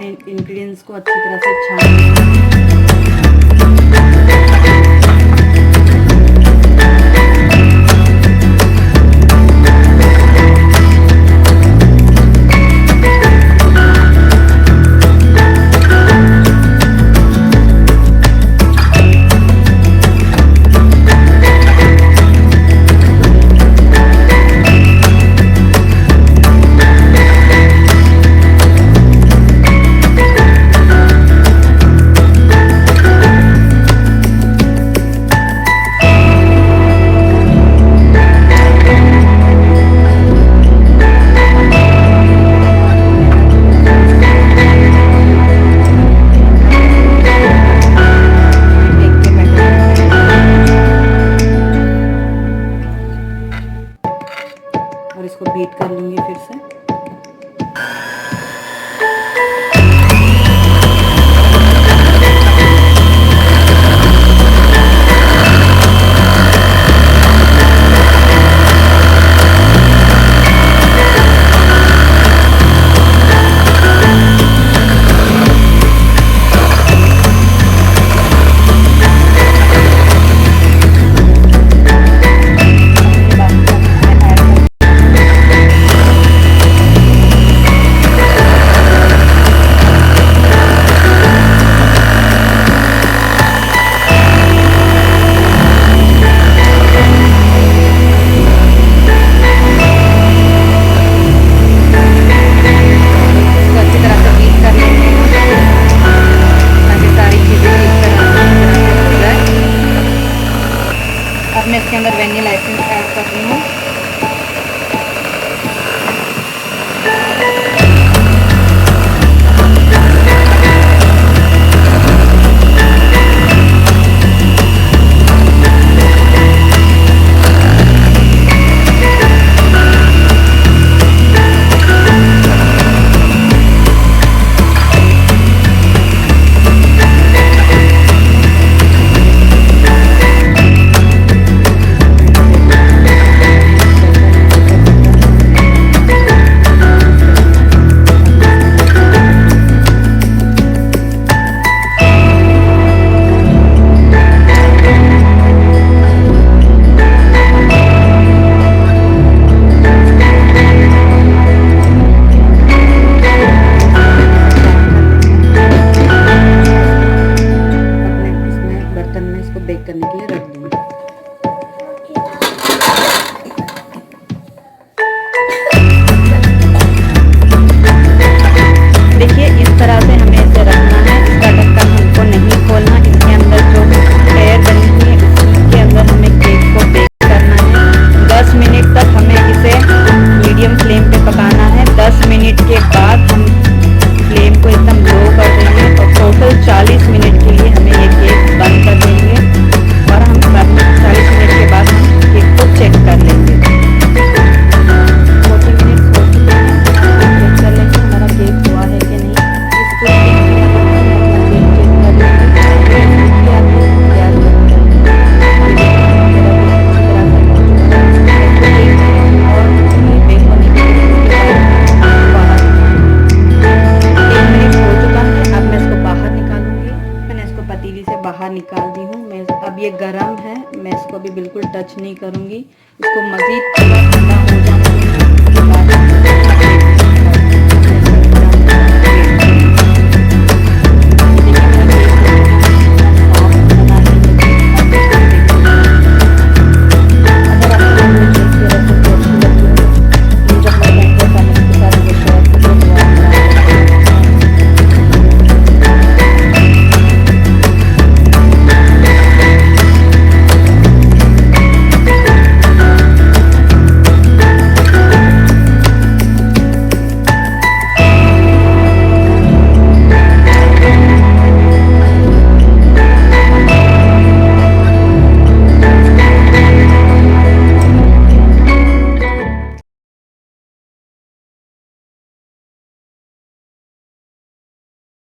सारे इंग्रेडिएंट्स को अच्छी तरह से छान लेंगे। और इसको बीट कर लूँगी फिर से। मैं इसके अंदर वेनिला एसेंस ऐड कर रही हूँ। बेक करने के लिए रख दूँगी। देखिए इस तरह से हमें इसे रखना है। इसका ढक्कन हमको नहीं खोलना। इसके अंदर जो लेयर बनी हुई है उसके अंदर हमें केक को बेक करना है। 10 मिनट तक हमें इसे मीडियम फ्लेम पे पकाना है। 10 मिनट के बाद हम फ्लेम को एकदम लो कर देंगे और टोटल 40 मिनट के लिए हमें ये केक बंद कर देंगे और हम 40 मिनट के बाद हम केक को चेक कर लेंगे। 40 मिनट हो चुके हैं। चेक कर लेंगे हमारा केक हुआ है कि नहीं। इसको बाहर निकाल दी हूँ मैं। अब ये गरम है, मैं इसको भी बिल्कुल टच नहीं करूँगी। इसको मज़ीद थोड़ा ठंडा हो जाने के बाद